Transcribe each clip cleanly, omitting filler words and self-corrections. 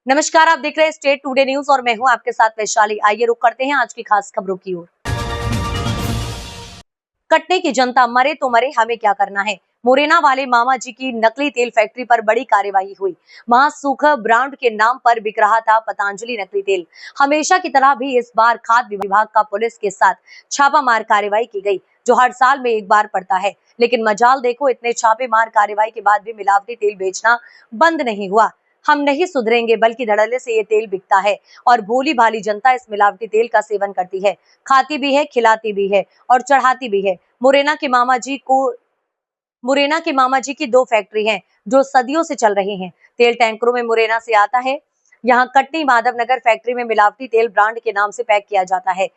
नमस्कार, आप देख रहे हैं स्टेट टुडे न्यूज और मैं हूं आपके साथ वैशाली। आइए रुक करते हैं आज की खास खबरों की ओर। कटनी की जनता मरे तो मरे, हमें क्या करना है। मुरैना वाले मामा जी की नकली तेल फैक्ट्री पर बड़ी कार्यवाही हुई। महासुख ब्रांड के नाम पर बिक रहा था पतंजलि नकली तेल। हमेशा की तरह भी इस बार खाद्य विभाग का पुलिस के साथ छापामार कार्रवाई की गई, जो हर साल में एक बार पड़ता है। लेकिन मजाल देखो, इतने छापेमार कार्रवाई के बाद भी मिलावटी तेल बेचना बंद नहीं हुआ। हम नहीं सुधरेंगे, बल्कि धड़ल्ले से ये तेल बिकता है और भोली भाली जनता इस मिलावटी तेल का सेवन करती है, खाती भी है, खिलाती भी है और चढ़ाती भी है। मुरैना के मामा जी की दो फैक्ट्री हैं जो सदियों से चल रही हैं। तेल टैंकरों में मुरैना से आता है। यहाँ कटनी माधव नगर फैक्ट्री में मिलावटी तेल ब्रांड के नाम से पैक किया जाता है।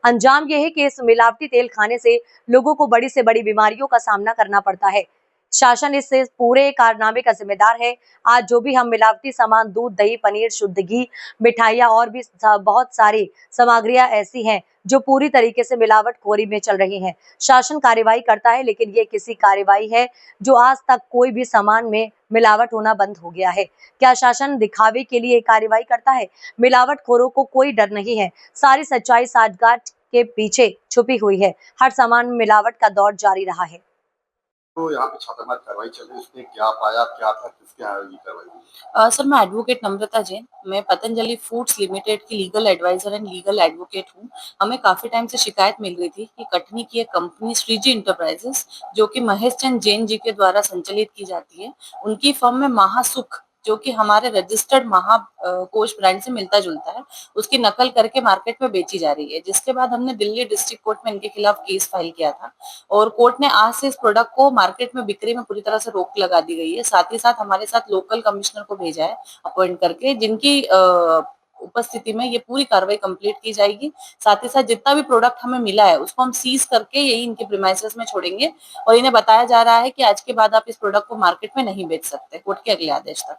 अंजाम यह है कि इस मिलावटी तेल खाने से लोगों को बड़ी से बड़ी बीमारियों का सामना करना पड़ता है। शासन इस पूरे कारनामे का जिम्मेदार है। आज जो भी हम मिलावटी सामान, दूध, दही, पनीर, शुद्ध घी, मिठाइयाँ और भी बहुत सारी सामग्रियां ऐसी हैं जो पूरी तरीके से मिलावटखोरी में चल रही हैं। शासन कार्रवाई करता है, लेकिन ये किसी कार्रवाई है जो आज तक कोई भी सामान में मिलावट होना बंद हो गया है। क्या शासन दिखावे के लिए कार्रवाई करता है? मिलावटखोरों को कोई डर नहीं है। सारी सच्चाई साठगांठ के पीछे छुपी हुई है। हर सामान में मिलावट का दौर जारी रहा है। तो यहाँ पे छापेमार कार्रवाई चल रही है, उसने क्या पाया, क्या था, किसके यहाँ ये कार्रवाई हुई? सर, मैं एडवोकेट नम्रता जैन। मैं पतंजलि फूड्स लिमिटेड की legal advisor and legal advocate हूँ। हमें काफी टाइम से शिकायत मिल रही थी कि कटनी की एक कंपनी श्रीजी इंटरप्राइजेस, जो कि महेश चंद जैन जी के द्वारा संचालित की जाती है, उनकी फर्म में महासुख, जो कि हमारे रजिस्टर्ड महा कोश ब्रांड से मिलता जुलता है, उसकी नकल करके मार्केट में बेची जा रही है। जिसके बाद हमने दिल्ली डिस्ट्रिक्ट कोर्ट में इनके खिलाफ केस फाइल किया था और कोर्ट ने आज से इस प्रोडक्ट को मार्केट में बिक्री में पूरी तरह से रोक लगा दी गई है। साथ ही साथ हमारे साथ लोकल कमिश्नर को भेजा है अपॉइंट करके, जिनकी उपस्थिति में ये पूरी कार्रवाई कंप्लीट की जाएगी। साथ ही साथ जितना भी प्रोडक्ट हमें मिला है उसको हम सीज करके यही इनके प्रीमाइसेस में छोड़ेंगे और इन्हें बताया जा रहा है कि आज के बाद आप इस प्रोडक्ट को मार्केट में नहीं बेच सकते, कोर्ट के अगले आदेश तक।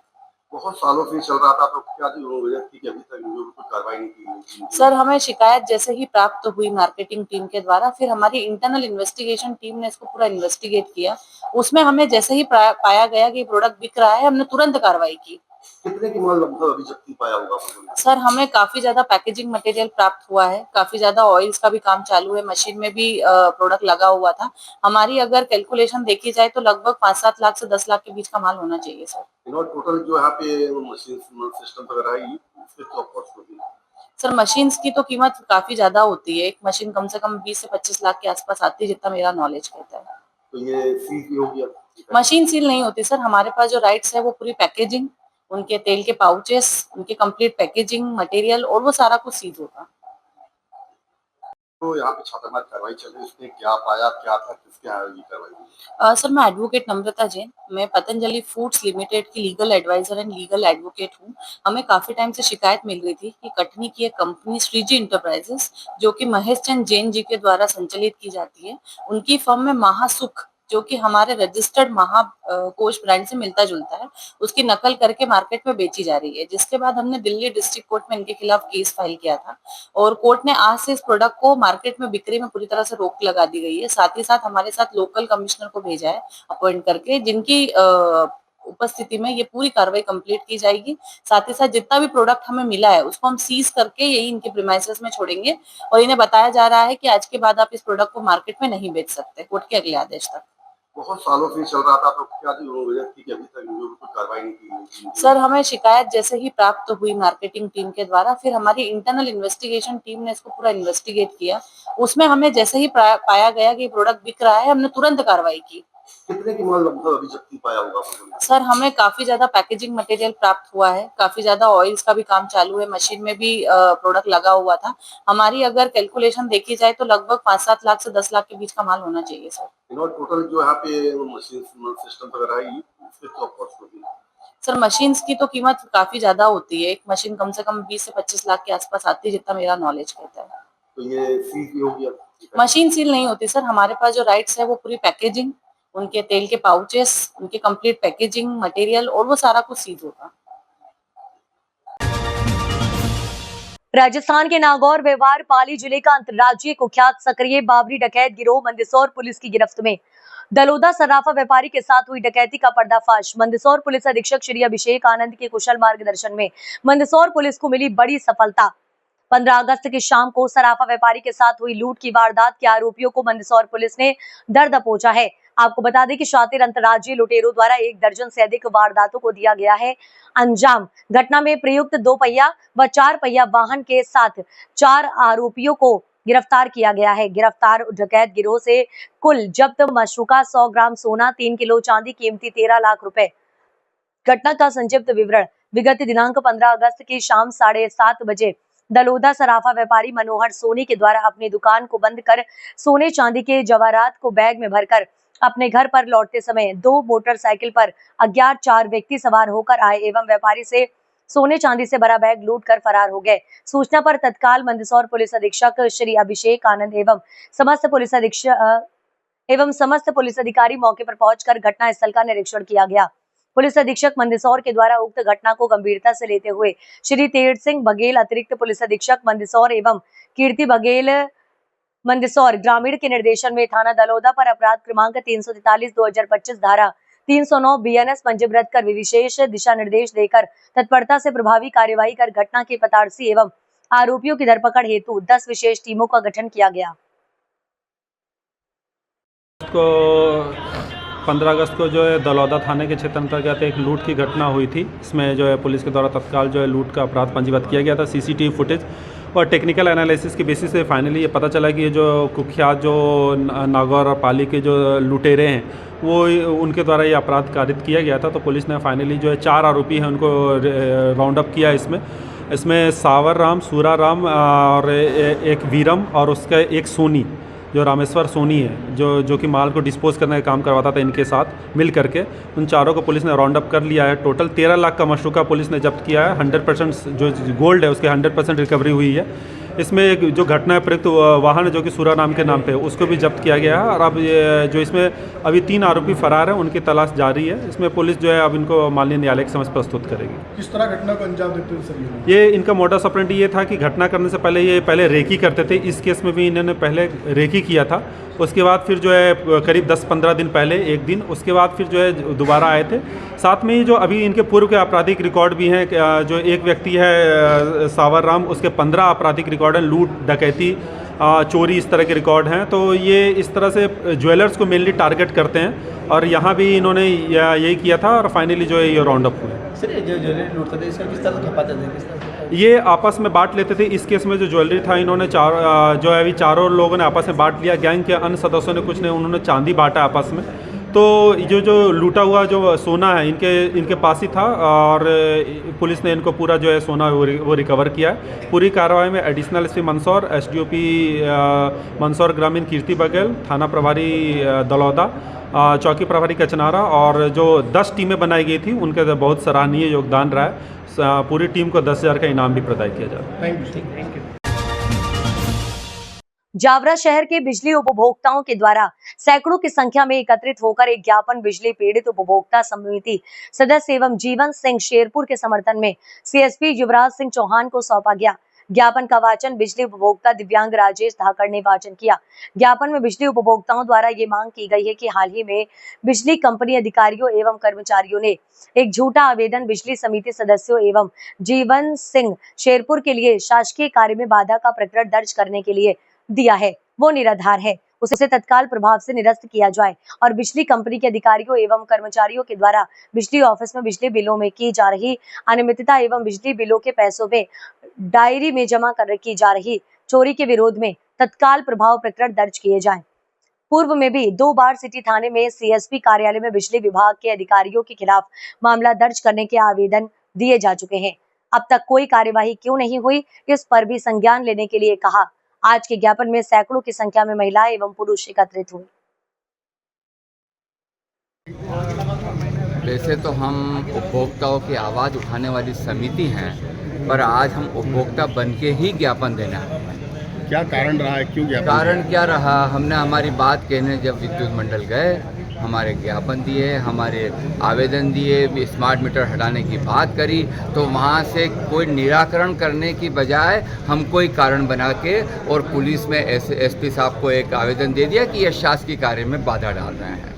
बहुत सालों से चल रहा था, तो क्या वजह थी कि अभी तक कोई कार्रवाई नहीं की गई? सर, हमें शिकायत जैसे ही प्राप्त हुई मार्केटिंग टीम के द्वारा, फिर हमारी इंटरनल इन्वेस्टिगेशन टीम ने इसको पूरा इन्वेस्टिगेट किया। उसमें हमें जैसे ही पाया गया कि प्रोडक्ट बिक रहा है, हमने तुरंत कार्रवाई की। कितने की माल लगभग अभी जब्ती पाया होगा? सर, हमें काफी ज्यादा पैकेजिंग मटेरियल प्राप्त हुआ है, काफी ज्यादा ऑयल्स का भी काम चालू है, मशीन में भी प्रोडक्ट लगा हुआ था। हमारी अगर कैलकुलेशन देखी जाए तो लगभग 5-7 लाख से 10 लाख के बीच का माल होना चाहिए सर। टोटल जो यहाँ पे मशीन सिस्टम वगैरह है, इसके क्या कॉस्ट होगी? सर, मशीन्स की तो कीमत काफी ज्यादा होती है। एक मशीन कम से कम 20 से 25 लाख के आसपास आती है, जितना मेरा नॉलेज कहता है। तो ये सील की होगी? मशीन सील नहीं होती सर। हमारे पास जो राइट्स है वो पूरी पैकेजिंग, उनके तेल के पाउचेस, उनकी कंप्लीट पैकेजिंग मटेरियल और वो सारा कुछ सील होगा। तो यहाँ पे छापेमार कार्रवाई चल रही है, उसने क्या पाया, क्या था, किसके यहाँ ये कार्रवाई हुई? सर, मैं एडवोकेट नम्रता जैन। मैं पतंजलि फूड्स लिमिटेड की legal advisor and legal advocate हूँ। हमें काफी टाइम से शिकायत मिल रही थी कि कटनी की एक कंपनी श्रीजी इंटरप्राइजेस, जो कि महेश चंद जैन जी के द्वारा संचालित की जाती है, उनकी फर्म में महासुख, जो कि हमारे रजिस्टर्ड महा कोश ब्रांड से मिलता जुलता है, उसकी नकल करके मार्केट में बेची जा रही है। जिसके बाद हमने दिल्ली डिस्ट्रिक्ट कोर्ट में इनके खिलाफ केस फाइल किया था और कोर्ट ने आज से इस प्रोडक्ट को मार्केट में बिक्री में पूरी तरह से रोक लगा दी गई है। साथ ही साथ हमारे साथ लोकल कमिश्नर को भेजा है अपॉइंट करके, जिनकी उपस्थिति में ये पूरी कार्रवाई कंप्लीट की जाएगी। साथ ही साथ जितना भी प्रोडक्ट हमें मिला है उसको हम सीज करके यही इनके प्रीमाइसेस में छोड़ेंगे और इन्हें बताया जा रहा है कि आज के बाद आप इस प्रोडक्ट को मार्केट में नहीं बेच सकते, कोर्ट के अगले आदेश तक। बहुत सालों से चल रहा था, तो क्या वजह थी कि अभी तक कोई कार्रवाई नहीं की गई? सर, हमें शिकायत जैसे ही प्राप्त हुई मार्केटिंग टीम के द्वारा, फिर हमारी इंटरनल इन्वेस्टिगेशन टीम ने इसको पूरा इन्वेस्टिगेट किया। उसमें हमें जैसे ही पाया गया कि प्रोडक्ट बिक रहा है, हमने तुरंत कार्रवाई की। कितने की माल लगभग अभी जब्ती पाया होगा? सर, हमें काफी ज्यादा पैकेजिंग मटेरियल प्राप्त हुआ है, काफी ज्यादा ऑयल्स का भी काम चालू है, मशीन में भी प्रोडक्ट लगा हुआ था। हमारी अगर कैलकुलेशन देखी जाए तो लगभग 5-7 लाख से 10 लाख के बीच का माल होना चाहिए सर। टोटल जो यहाँ पे मशीन सिस्टम वगैरह है, इसके क्या कॉस्ट होगी? सर, मशीन्स की तो कीमत काफी ज्यादा होती है। एक मशीन कम से कम 20 से 25 लाख के आसपास आती है, जितना मेरा नॉलेज कहता है। तो ये सील की होगी? मशीन सील नहीं होती सर। हमारे पास जो राइट्स है वो पूरी पैकेजिंग, उनके तेल के पाउचेस, उनकी कंप्लीट पैकेजिंग मटेरियल और वो सारा कुछ सील होगा। राजस्थान के नागौर व्यवहार पाली जिले का अंतर्राज्यीय कुख्यात सक्रिय बाबरी डकैत गिरोह मंदसौर पुलिस की गिरफ्त में। दलोदा सर्राफा व्यापारी के साथ हुई डकैती का पर्दाफाश। मंदसौर पुलिस अधीक्षक श्री अभिषेक आनंद के कुशल मार्गदर्शन में मंदसौर पुलिस को मिली बड़ी सफलता। 15 अगस्त की शाम को सराफा व्यापारी के साथ हुई लूट की वारदात के आरोपियों को मंदसौर पुलिस ने दर दबोचा है। आपको बता दें कि शातिर अंतर्राज्यीय लुटेरों द्वारा 1 दर्जन से अधिक वारदातों को दिया गया है अंजाम। घटना में प्रयुक्त 2 पहिया व 4 पहिया वाहन के साथ 4 आरोपियों को गिरफ्तार किया गया है। गिरफ्तार डकैत गिरोह से कुल जब्त मशरूका 100 ग्राम सोना, 3 किलो चांदी कीमती 13 लाख रुपए। घटना का संक्षिप्त विवरण। विगत दिनांक 15 अगस्त की शाम 7:30 बजे दलोदा सराफा व्यापारी मनोहर सोनी के द्वारा अपनी दुकान को बंद कर सोने चांदी के जवाहरात को बैग में भरकर अपने घर पर लौटते समय 2 मोटरसाइकिल पर अज्ञात 4 व्यक्ति सवार होकर आए एवं व्यापारी से सोने चांदी से भरा बैग लूट कर फरार हो गए। सूचना पर तत्काल मंदसौर पुलिस अधीक्षक श्री अभिषेक आनंद एवं समस्त पुलिस अधिकारी मौके पर पहुंचकर घटना स्थल का निरीक्षण किया गया। पुलिस अधीक्षक मंदसौर के द्वारा उक्त घटना को गंभीरता से लेते हुए श्री तेज सिंह बघेल अतिरिक्त पुलिस अधीक्षक मंदसौर एवं कीर्ति बघेल मंदसौर ग्रामीण के निर्देशन में थाना दलोदा पर अपराध क्रमांक 343/2025 धारा 309 BNS पंजीबद्ध कर विशेष दिशा निर्देश देकर तत्परता से प्रभावी कार्यवाही कर घटना के पताड़सी एवं आरोपियों की धरपकड़ हेतु 10 विशेष टीमों का गठन किया गया। 15 अगस्त को जो है दलौदा थाने के क्षेत्र अंतर्गत एक लूट की घटना हुई थी। इसमें जो है पुलिस के द्वारा तत्काल जो है लूट का अपराध पंजीबद्ध किया गया था। CCTV फुटेज और टेक्निकल एनालिसिस के बेसिस से फाइनली ये पता चला कि ये जो कुख्यात जो नागौर और पाली के जो लुटेरे हैं वो उनके द्वारा ये अपराध कारित किया गया था। तो पुलिस ने फाइनली जो है 4 आरोपी हैं उनको राउंड अप किया। इसमें सावर राम, सूरा राम और एक वीरम और उसका एक सोनी जो रामेश्वर सोनी है जो कि माल को डिस्पोज करने का काम करवाता था इनके साथ मिल करके। उन चारों को पुलिस ने राउंड अप कर लिया है। टोटल 13 लाख का मशरूका पुलिस ने जब्त किया है। 100% जो गोल्ड है उसके 100% रिकवरी हुई है। इसमें एक जो घटना है प्रयुक्त वाहन है जो कि सूरा नाम के नाम पे उसको भी जब्त किया गया है। और अब ये जो इसमें अभी 3 आरोपी फरार हैं उनकी तलाश जारी है। इसमें पुलिस जो है अब इनको माननीय न्यायालय के समक्ष प्रस्तुत करेगी। किस तरह घटना को अंजाम देते हैं सर? ये इनका मोडस ऑपरेंडी ये था कि घटना करने से पहले ये पहले रेकी करते थे। इस केस में भी इन्होंने पहले रेकी किया था। उसके बाद फिर जो है करीब 10-15 दिन पहले एक दिन उसके बाद फिर जो है दोबारा आए थे। साथ में ही जो अभी इनके पूर्व के आपराधिक रिकॉर्ड भी हैं। जो एक व्यक्ति है सावर राम, उसके 15 आपराधिक रिकॉर्ड हैं, लूट, डकैती, चोरी, इस तरह के रिकॉर्ड हैं। तो ये इस तरह से ज्वेलर्स को मेनली टारगेट करते हैं और यहाँ भी इन्होंने यही किया था और फाइनली जो है ये राउंड अप हुए। सर ये जो ज्वेलरी लूटते थे इसका किस तरह से खपाते थे? ये आपस में बांट लेते थे। इस केस में जो ज्वेलरी था इन्होंने जो है अभी चारों लोगों ने आपस में बांट लिया। गैंग के अन्य सदस्यों ने कुछ ने उन्होंने चांदी बांटा आपस में। तो जो लूटा हुआ जो सोना है इनके पास ही था और पुलिस ने इनको पूरा जो है सोना वो रिकवर किया है। पूरी कार्रवाई में additional SP Mandsaur, SDOP Mandsaur ग्रामीण कीर्ति बघेल, थाना प्रभारी दलौदा, चौकी प्रभारी कचनारा और जो 10 टीमें बनाई गई थी उनका बहुत सराहनीय योगदान रहा है। पूरी टीम को 10,000 का इनाम भी प्रदान किया जाता है। Thank you. जावरा शहर के बिजली उपभोक्ताओं के द्वारा सैकड़ों की संख्या में एकत्रित होकर एक ज्ञापन बिजली पीड़ित उपभोक्ता समिति सदस्य एवं जीवन सिंह शेरपुर के समर्थन में CSP युवराज सिंह चौहान को सौंपा गया। ज्ञापन का वाचन बिजली उपभोक्ता दिव्यांग राजेश धाकड़ ने वाचन किया। ज्ञापन में बिजली उपभोक्ताओं द्वारा ये मांग की गई है कि हाल ही में बिजली कंपनी अधिकारियों एवं कर्मचारियों ने एक झूठा आवेदन बिजली समिति सदस्यों एवं जीवन सिंह शेरपुर के लिए शासकीय कार्य में बाधा का प्रकरण दर्ज करने के लिए दिया है, वो निराधार है, उसे तत्काल प्रभाव से निरस्त किया जाए और बिजली कंपनी के अधिकारियों एवं कर्मचारियों के द्वारा बिजली ऑफिस में बिजली बिलों में की जा रही अनियमितता एवं बिजली बिलों के पैसों में डायरी में जमा कर की जा रही चोरी के विरोध में तत्काल प्रभाव प्रकरण दर्ज किए जाएं। पूर्व में भी 2 बार सिटी थाने में CSP कार्यालय में बिजली विभाग के अधिकारियों के खिलाफ मामला दर्ज करने के आवेदन दिए जा चुके हैं। अब तक कोई कार्यवाही क्यों नहीं हुई, इस पर भी संज्ञान लेने के लिए कहा। आज के ज्ञापन में सैकड़ों की संख्या में महिलाएं एवं पुरुष एकत्रित हुए। वैसे तो हम उपभोक्ताओं की आवाज़ उठाने वाली समिति हैं, पर आज हम उपभोक्ता बन के ही ज्ञापन देना है। क्या कारण रहा है, क्यों ज्ञापन? कारण क्या रहा, हमने हमारी बात कहने जब विद्युत मंडल गए हमारे ज्ञापन दिए, हमारे आवेदन दिए, स्मार्ट मीटर हटाने की बात करी, तो वहाँ से कोई निराकरण करने की बजाय हम कोई कारण बना के और पुलिस में एसपी साहब को एक आवेदन दे दिया कि ये शासकीय कार्य में बाधा डाल रहे हैं।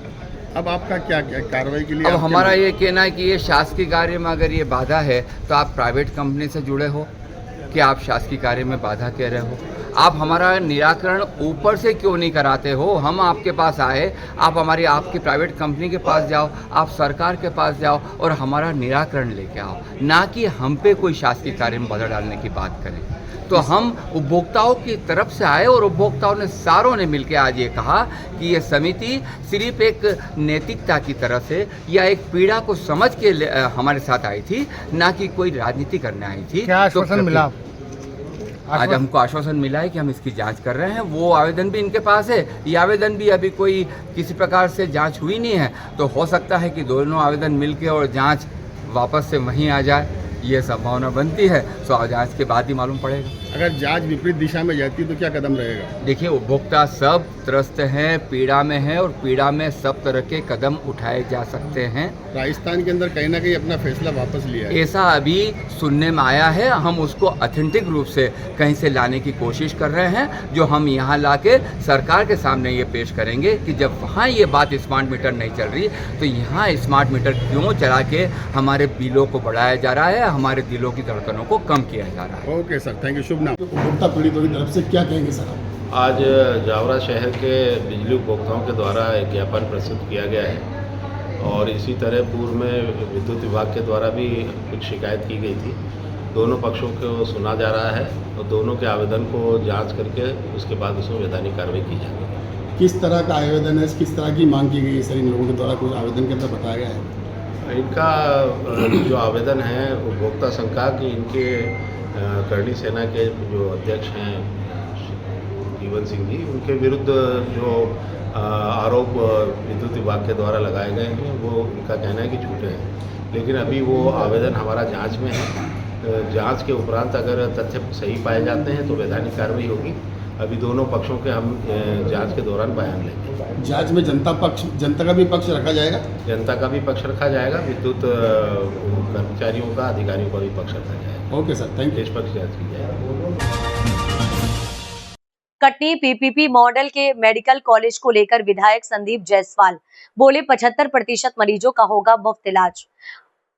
अब आपका क्या कार्रवाई के लिए? अब हमारा ये कहना है कि ये शासकीय कार्य में अगर ये बाधा है तो आप प्राइवेट कंपनी से जुड़े हो कि आप शासकीय कार्य में बाधा कह रहे हो? आप हमारा निराकरण ऊपर से क्यों नहीं कराते हो? हम आपके पास आए, आप आपकी प्राइवेट कंपनी के पास जाओ, आप सरकार के पास जाओ और हमारा निराकरण लेके आओ, ना कि हम पे कोई शासकीय कार्य में बाधा डालने की बात करें। तो हम उपभोक्ताओं की तरफ से आए और उपभोक्ताओं ने सारों ने मिलकर आज ये कहा कि ये समिति सिर्फ एक नैतिकता की तरह से या एक पीड़ा को समझ के हमारे साथ आई थी, ना कि कोई राजनीति करने आई थी। क्या आश्वासन मिला? आज हमको आश्वासन मिला है कि हम इसकी जांच कर रहे हैं। वो आवेदन भी इनके पास है, ये आवेदन भी अभी कोई किसी प्रकार से जांच हुई नहीं है, तो हो सकता है कि दोनों आवेदन मिलके और जांच वापस से वहीं आ जाए, ये संभावना बनती है। तो जांच के बाद ही मालूम पड़ेगा। अगर जांच विपरीत दिशा में जाती तो क्या कदम रहेगा? देखिए, उपभोक्ता सब त्रस्त हैं, पीड़ा में हैं और पीड़ा में सब तरह के कदम उठाए जा सकते हैं। राजस्थान के अंदर कहीं ना कहीं अपना फैसला वापस लिया है, ऐसा अभी सुनने में आया है। हम उसको ऑथेंटिक रूप से कहीं से लाने की कोशिश कर रहे हैं, जो हम यहाँ लाके सरकार के सामने ये पेश करेंगे कि जब वहाँ ये बात स्मार्ट मीटर नहीं चल रही तो यहाँ स्मार्ट मीटर क्यों चला के हमारे बिलों को बढ़ाया जा रहा है, हमारे दिलों की धड़कनों को कम किया जा रहा है। Okay sir, thank you. शुभ नाम। उपभोक्ता पीड़ितों की तरफ से क्या कहेंगे सर? आज जावरा शहर के बिजली उपभोक्ताओं के द्वारा एक ज्ञापन प्रस्तुत किया गया है और इसी तरह पूर्व में विद्युत विभाग के द्वारा भी कुछ शिकायत की गई थी। दोनों पक्षों को सुना जा रहा है और दोनों के आवेदन को जांच करके उसके बाद उसमें वैधानिक कार्रवाई की जाएगी। किस तरह का आवेदन है, किस तरह की मांग की गई है सर? इन लोगों के द्वारा कुछ आवेदन के अंदर बताया गया है? इनका जो आवेदन है उपभोक्ता संघ का कि इनके करणी सेना के जो अध्यक्ष हैं जीवन सिंह जी, उनके विरुद्ध जो आरोप विद्युत विभाग के द्वारा लगाए गए हैं वो इनका कहना है कि झूठे हैं। लेकिन अभी वो आवेदन हमारा जांच में है। जांच के उपरांत अगर तथ्य सही पाए जाते हैं तो वैधानिक कार्रवाई होगी। अभी दोनों पक्षों के हम जांच के दौरान बयान लेंगे। जांच में जनता का भी पक्ष रखा जाएगा? जनता का भी पक्ष रखा जाएगा, विद्युत कर्मचारियों का, अधिकारियों का भी पक्ष रखा जाएगा। Okay sir, thank you. निष्पक्ष जांच की जाएगी। कटनी पीपीपी मॉडल के मेडिकल कॉलेज को लेकर विधायक संदीप जायसवाल बोले 75% मरीजों का होगा मुफ्त इलाज।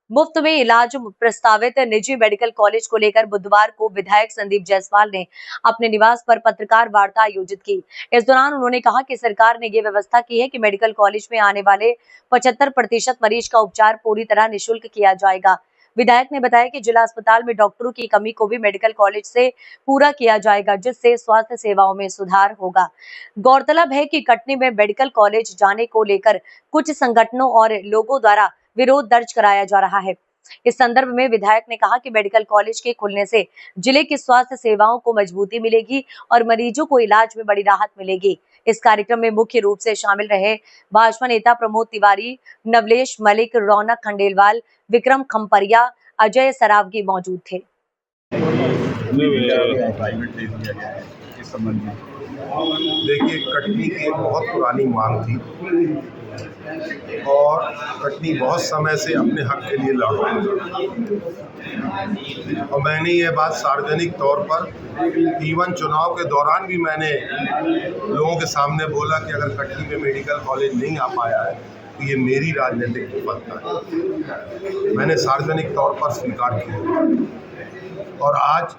मुफ्त में इलाज प्रस्तावित निजी मेडिकल कॉलेज को लेकर बुधवार को विधायक संदीप जायसवाल ने अपने निवास पर पत्रकार वार्ता आयोजित की। इस दौरान उन्होंने कहा कि सरकार ने ये व्यवस्था की है कि मेडिकल कॉलेज में आने वाले 75% मरीज का उपचार पूरी तरह निःशुल्क किया जाएगा। विधायक ने बताया कि जिला अस्पताल में डॉक्टरों की कमी को भी मेडिकल कॉलेज से पूरा किया जाएगा, जिससे स्वास्थ्य सेवाओं में सुधार होगा। गौरतलब है कि कटनी में मेडिकल कॉलेज जाने को लेकर कुछ संगठनों और लोगों द्वारा विरोध दर्ज कराया जा रहा है। इस संदर्भ में विधायक ने कहा कि मेडिकल कॉलेज के खुलने से जिले की स्वास्थ्य सेवाओं को मजबूती मिलेगी और मरीजों को इलाज में बड़ी राहत मिलेगी। इस कार्यक्रम में मुख्य रूप से शामिल रहे भाजपा नेता प्रमोद तिवारी, नवलेश मलिक, रौनक खंडेलवाल, विक्रम खम्परिया, अजय सरावगी मौजूद थे। देखिए, कटनी की एक बहुत पुरानी मांग थी और कटनी बहुत समय से अपने हक के लिए लड़ रहा था और मैंने ये बात सार्वजनिक तौर पर इवन चुनाव के दौरान भी मैंने लोगों के सामने बोला कि अगर कटनी में मेडिकल कॉलेज नहीं आ पाया है तो ये मेरी राजनीतिक विफलता है। मैंने सार्वजनिक तौर पर स्वीकार किया और आज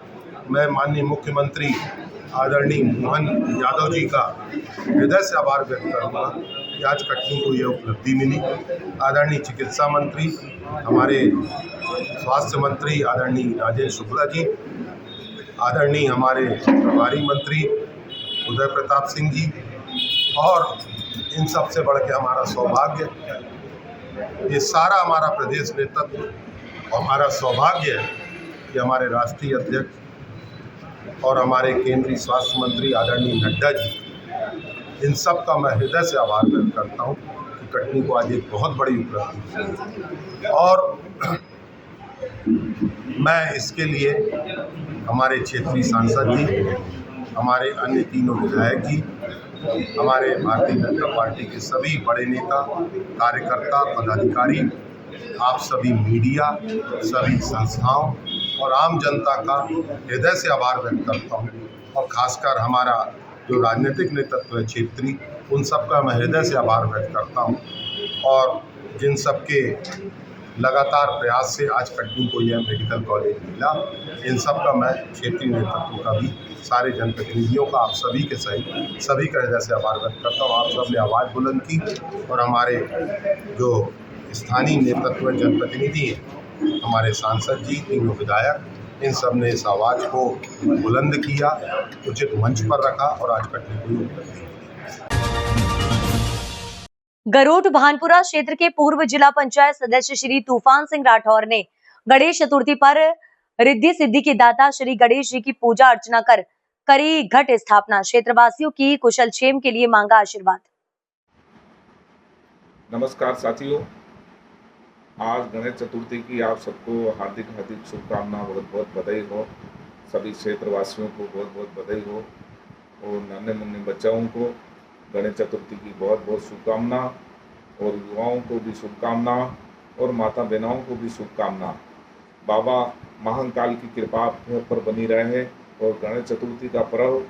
मैं माननीय मुख्यमंत्री आदरणीय मोहन यादव जी का हृदय से आभार व्यक्त करूँगा कि आज कटनी को यह उपलब्धि मिली। आदरणीय चिकित्सा मंत्री, हमारे स्वास्थ्य मंत्री आदरणीय राजेंद्र शुक्ला जी, आदरणीय हमारे प्रभारी मंत्री उदय प्रताप सिंह जी, और इन सब से बढ़ के हमारा सौभाग्य, ये सारा हमारा प्रदेश नेतृत्व और हमारा सौभाग्य है कि हमारे राष्ट्रीय अध्यक्ष और हमारे केंद्रीय स्वास्थ्य मंत्री आदरणीय नड्डा जी, इन सब का मैं हृदय से आभार व्यक्त करता हूँ कि कटनी को आज एक बहुत बड़ी उपलब्धि और मैं इसके लिए हमारे क्षेत्रीय सांसद जी हमारे अन्य तीनों विधायक जी, हमारे भारतीय जनता पार्टी के सभी बड़े नेता, कार्यकर्ता, पदाधिकारी, आप सभी मीडिया, सभी संस्थाओं और आम जनता का हृदय से आभार व्यक्त करता हूँ। और खासकर हमारा जो राजनीतिक नेतृत्व है क्षेत्रीय, उन सबका मैं हृदय से आभार व्यक्त करता हूँ। और जिन सबके लगातार प्रयास से आज कटनी को यह मेडिकल कॉलेज मिला, इन सब का मैं क्षेत्रीय नेतृत्व का भी, सारे जनप्रतिनिधियों का, आप सभी के सहित सभी का हृदय से आभार व्यक्त करता हूँ। आप सब ने आवाज़ बुलंद की और हमारे जो स्थानीय नेतृत्व जनप्रतिनिधि हैं, हमारे सांसद जी, तीनों विधायक, इन सब ने इस आवाज़ को बुलंद किया, उचित मंच पर रखा और आज कटनी को यूँ दी। गरोठ भानपुरा क्षेत्र के पूर्व जिला पंचायत सदस्य श्री तूफान सिंह राठौर ने गणेश चतुर्थी पर रिद्धि सिद्धि के दाता श्री गणेश जी की पूजा अर्चना कर करी घट स्थापना। क्षेत्रवासियों की कुशल क्षेम के लिए मांगा आशीर्वाद। नमस्कार साथियों, आज गणेश चतुर्थी की आप सबको हार्दिक हार्दिक शुभकामना, बहुत बहुत बधाई हो। सभी क्षेत्रवासियों को बहुत बहुत बधाई हो और नन्हे मुन्ने बच्चों को गणेश चतुर्थी की बहुत बहुत शुभकामना और युवाओं को भी शुभकामना और माता बहनों को भी शुभकामना। बाबा महाकाल की कृपा पर बनी रहे और गणेश चतुर्थी का पर्व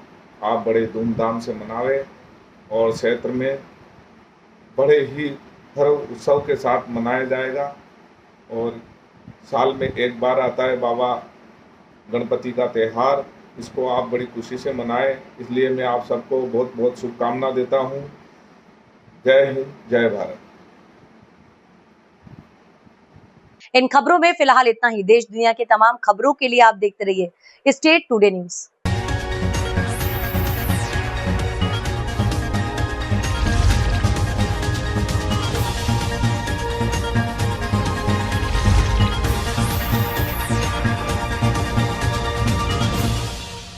आप बड़े धूमधाम से मनावे और क्षेत्र में बड़े ही पर्व उत्सव के साथ मनाया जाएगा। और साल में एक बार आता है बाबा गणपति का त्यौहार, इसको आप बड़ी खुशी से मनाएं। इसलिए मैं आप सबको बहुत बहुत शुभकामना देता हूं। जय हिंद, जय भारत। इन खबरों में फिलहाल इतना ही। देश दुनिया के तमाम खबरों के लिए आप देखते रहिए स्टेट टुडे न्यूज।